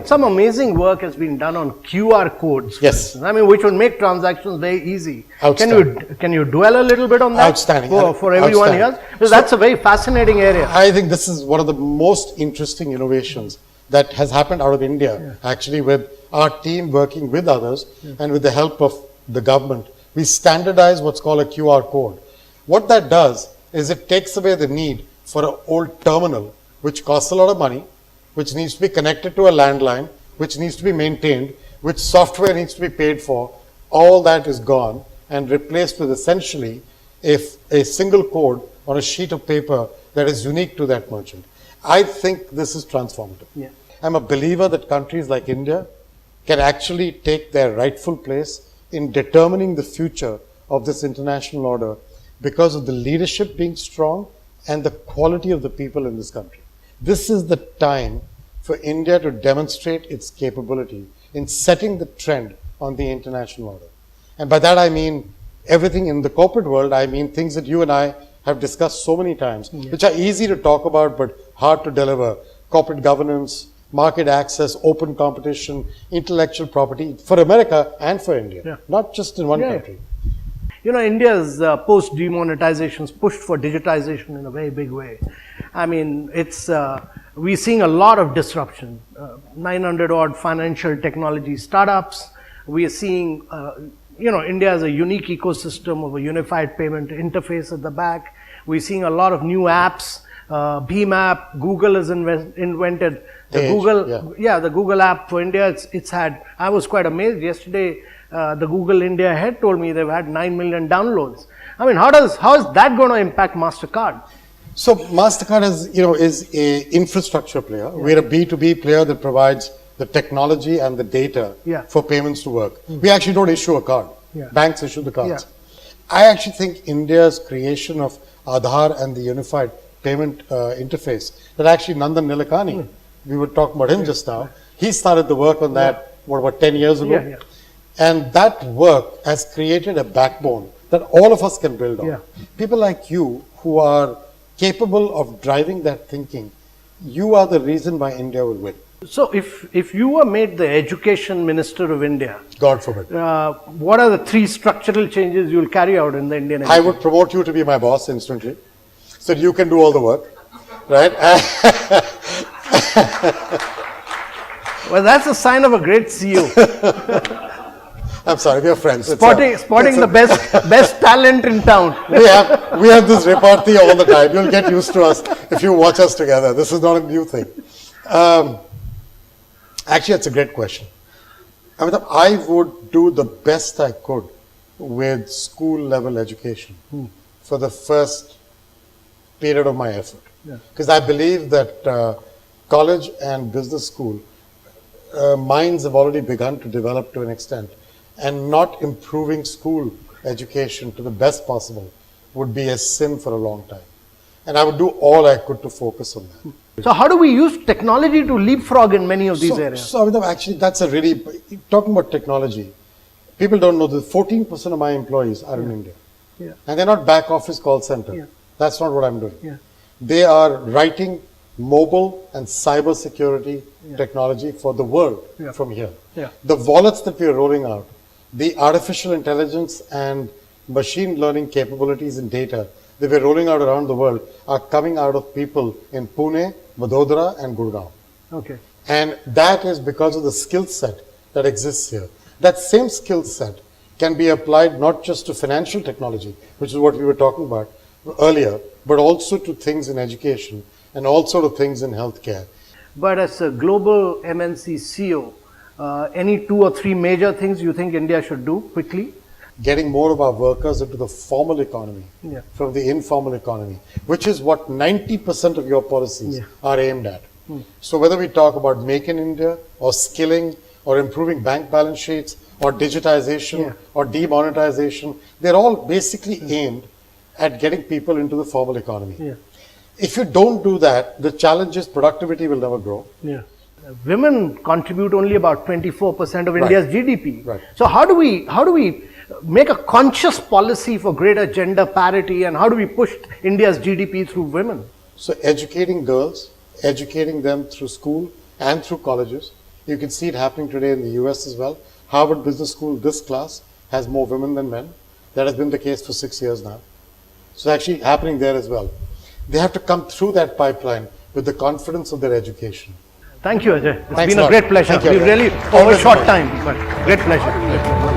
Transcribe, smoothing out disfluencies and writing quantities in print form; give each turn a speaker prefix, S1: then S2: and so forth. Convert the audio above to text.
S1: some amazing work has been done on QR codes.
S2: Yes.
S1: Which would make transactions very easy.
S2: Outstanding.
S1: Can you dwell a little bit on that?
S2: Outstanding.
S1: For everyone here? Because that's a very fascinating area.
S2: I think this is one of the most interesting innovations that has happened out of India, actually, with our team working with others and with the help of the government. We standardize what's called a QR code. What that does is it takes away the need for an old terminal, which costs a lot of money, which needs to be connected to a landline, which needs to be maintained, which software needs to be paid for. All that is gone and replaced with essentially a single code on a sheet of paper that is unique to that merchant. I think this is transformative.
S1: Yeah.
S2: I'm a believer that countries like India can actually take their rightful place in determining the future of this international order because of the leadership being strong and the quality of the people in this country. This is the time for India to demonstrate its capability in setting the trend on the international order. And by that I mean everything in the corporate world. I mean things that you and I have discussed so many times, which are easy to talk about but hard to deliver. Corporate governance, market access, open competition, intellectual property for America and for India, not just in one country.
S1: India's post-demonetizations pushed for digitization in a very big way. We're seeing a lot of disruption. 900 odd financial technology startups. We are seeing, India has a unique ecosystem of a unified payment interface at the back. We're seeing a lot of new apps. Bheem app, Google has invented the Google app for India. I was quite amazed yesterday. The Google India head told me they've had 9 million downloads. How is that going to impact Mastercard?
S2: So Mastercard is a infrastructure player. We're a B2B player that provides the technology and the data for payments to work. We actually don't issue a card. Banks issue the cards. I actually think India's creation of Aadhaar and the unified payment interface that actually Nandan Nilekani, we were talking about him just now, he started the work on that, about 10 years ago? And that work has created a backbone that all of us can build on. People like you who are capable of driving that thinking, you are the reason why India will win.
S1: So if you were made the education minister of India,
S2: God forbid,
S1: what are the 3 structural changes you'll carry out in the Indian education?
S2: I would promote you to be my boss instantly, so you can do all the work, right?
S1: Well, that's a sign of a great CEO.
S2: I'm sorry, we are friends.
S1: Spotting the best talent in town.
S2: We have this repartee all the time. You'll get used to us if you watch us together. This is not a new thing. Actually, it's a great question. I would do the best I could with school level education for the first period of my effort. Because I believe that college and business school minds have already begun to develop to an extent, and not improving school education to the best possible would be a sin for a long time. And I would do all I could to focus on that.
S1: So how do we use technology to leapfrog in many of these areas?
S2: So actually that's a really, talking about technology, people don't know that 14% of my employees are in India. And they're not back office call center. That's not what I'm doing. They are writing mobile and cyber security technology for the world from here. The wallets that we are rolling out, the artificial intelligence and machine learning capabilities and data that we're rolling out around the world are coming out of people in Pune, Vadodara and Gurgaon. And that is because of the skill set that exists here. That same skill set can be applied not just to financial technology, which is what we were talking about earlier, but also to things in education and also to things in healthcare.
S1: But as a global MNC CEO, any 2 or 3 major things you think India should do quickly?
S2: Getting more of our workers into the formal economy from the informal economy, which is what 90% of your policies are aimed at. So whether we talk about Make in India or skilling or improving bank balance sheets or digitization or demonetization, they're all basically aimed at getting people into the formal economy. If you don't do that, the challenge is productivity will never grow.
S1: Women contribute only about 24% of India's GDP. So how do we make a conscious policy for greater gender parity, and how do we push India's GDP through women?
S2: So educating girls, educating them through school, and through colleges. You can see it happening today in the US as well. Harvard Business School, this class, has more women than men. That has been the case for 6 years now. So actually happening there as well. They have to come through that pipeline with the confidence of their education.
S1: Thank you, Ajay. It's
S2: Thanks
S1: been a
S2: a lot.
S1: great pleasure.
S2: Thank you,
S1: We
S2: Ajay.
S1: really, over a short time, but great pleasure.